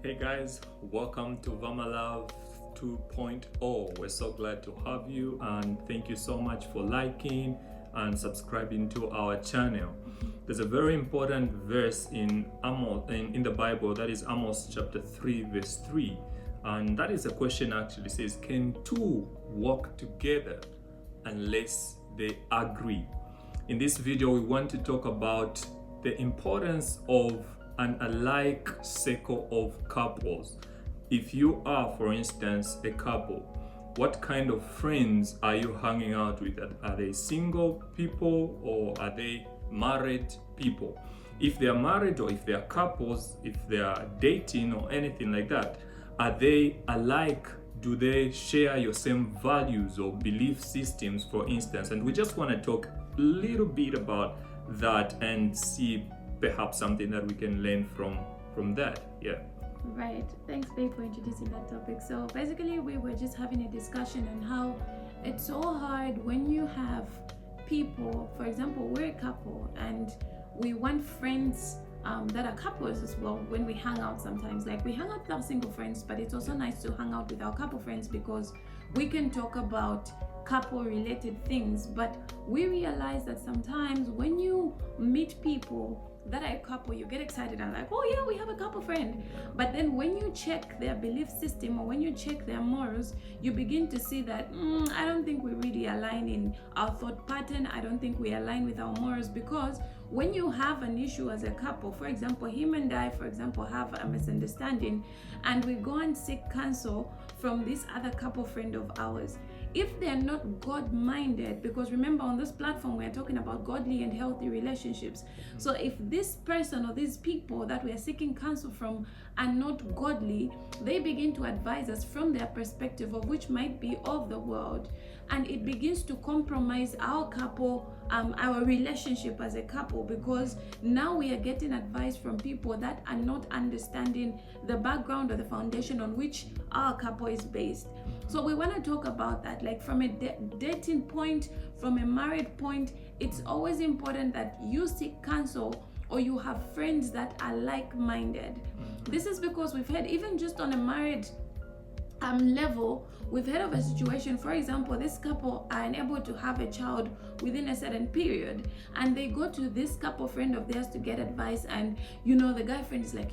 Hey guys, welcome to VamaLove 2.0. We're so glad to have you, and thank you so much for liking and subscribing to our channel. There's a very important verse in the Bible, that is Amos chapter 3 verse 3, and that is a question. Actually says, can two walk together unless they agree? In this video we want to talk about the importance of an alike circle of couples. If you are, for instance, a couple, what kind of friends are you hanging out with? Are they single people or are they married people? If they are married or if they are couples, if they are dating or anything like that, are they alike? Do they share your same values or belief systems, for instance? And we just want to talk a little bit about that and see perhaps something that we can learn from that. Yeah. Right. Thanks, babe, for introducing that topic. So basically, we were just having a discussion on how it's so hard when you have people. For example, we're a couple and we want friends that are couples as well. When we hang out, sometimes like we hang out with our single friends, but it's also nice to hang out with our couple friends because we can talk about couple related things. But we realize that sometimes when you meet people that are a couple, you get excited and like, oh yeah, we have a couple friend. But then when you check their belief system or when you check their morals, you begin to see that I don't think we really align in our thought pattern. I don't think we align with our morals, because when you have an issue as a couple, for example, him and I, for example, have a misunderstanding and we go and seek counsel from this other couple friend of ours. If they're not God-minded, because remember on this platform we are talking about godly and healthy relationships. So if this person or these people that we are seeking counsel from are not godly, they begin to advise us from their perspective, of which might be of the world, and it begins to compromise our couple, our relationship as a couple, because now we are getting advice from people that are not understanding the background or the foundation on which our couple is based. So we want to talk about that, like from a dating point, from a married point. It's always important that you seek counsel or you have friends that are like-minded. This is because we've had, even just on a married level, we've heard of a situation. For example, this couple are unable to have a child within a certain period, and they go to this couple friend of theirs to get advice, and the guy friend is like,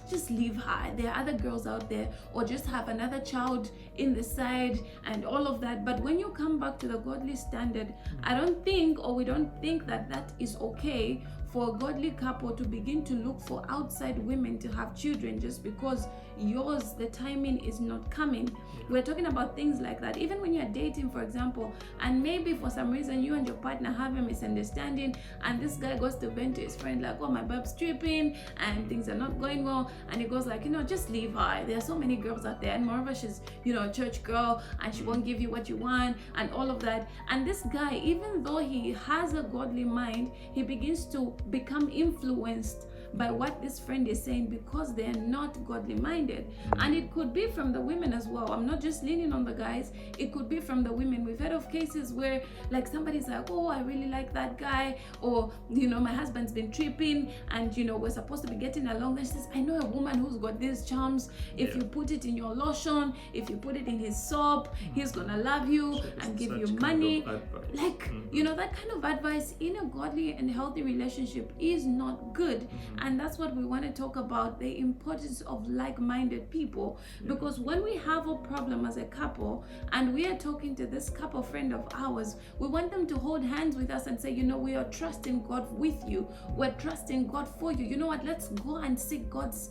just leave her, there are other girls out there, or just have another child in the side and all of that. But when you come back to the godly standard, we don't think that that is okay for a godly couple to begin to look for outside women to have children just because yours, the timing is not coming. We're talking about things like that. Even when you're dating, for example, and maybe for some reason you and your partner have a misunderstanding, and this guy goes to vent to his friend like, oh, my babe's tripping and things are not going well, and he goes like, just leave her, there are so many girls out there, and moreover she's a church girl and she won't give you what you want and all of that. And this guy, even though he has a godly mind, he begins to become influenced by what this friend is saying because they're not godly minded. And it could be from the women as well. I'm not just leaning on the guys, it could be from the women. We've heard of cases where like somebody's like, oh, I really like that guy, or my husband's been tripping and we're supposed to be getting along. Then she says, I know a woman who's got these charms. If you put it in your lotion, if you put it in his soap, he's gonna love you and give you money. Like that kind of advice in a godly and healthy relationship is not good. And that's what we want to talk about, the importance of like-minded people. Because when we have a problem as a couple and we are talking to this couple friend of ours, we want them to hold hands with us and say, we are trusting God with you, we're trusting God for you. You know what, let's go and seek God's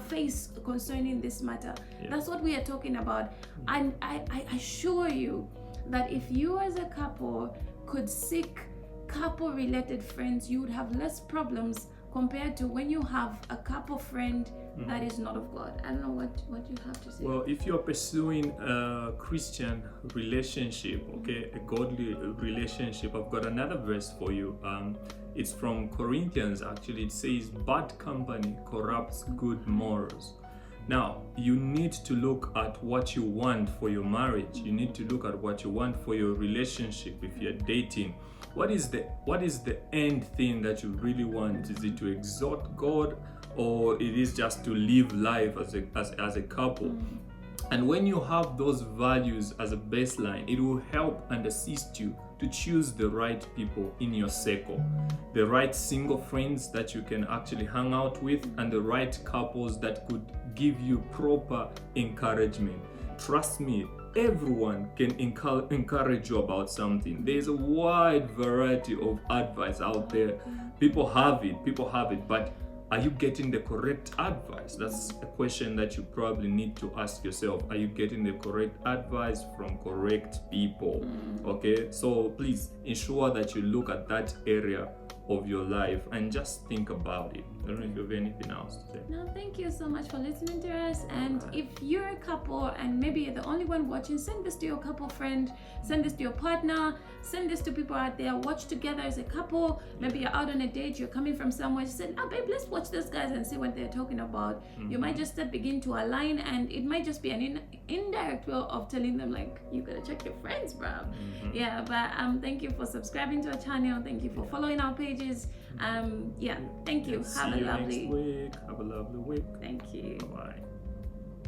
face concerning this matter. That's what we are talking about. And I assure you that if you as a couple could seek couple related friends, you would have less problems compared to when you have a couple friend that is not of God. I don't know what you have to say. Well, if you're pursuing a Christian relationship, a godly relationship, I've got another verse for you. It's from Corinthians, actually. It says, bad company corrupts good morals. Now, you need to look at what you want for your marriage. You need to look at what you want for your relationship if you're dating. What is the end thing that you really want? Is it to exalt God, or it is just to live life as a couple. And when you have those values as a baseline, it will help and assist you to choose the right people in your circle, the right single friends that you can actually hang out with, and the right couples that could give you proper encouragement. Trust me, everyone can encourage you about something. There's a wide variety of advice out there. People have it, but are you getting the correct advice? That's a question that you probably need to ask yourself. Are you getting the correct advice from correct people? Okay, so please ensure that you look at that area of your life and just think about it. I don't know if you have anything else to say. No, thank you so much for listening to us. And if you're a couple and maybe you're the only one watching, send this to your couple friend, send this to your partner, send this to people out there. Watch together as a couple. Maybe you're out on a date, you're coming from somewhere, you said, oh babe, let's watch these guys and see what they're talking about. You might just begin to align, and it might just be an indirect way of telling them, like, you gotta check your friends, bro. Yeah, but thank you for subscribing to our channel. Thank you for following our pages. Thank you. See you next week. Have a lovely week. Thank you. Bye-bye.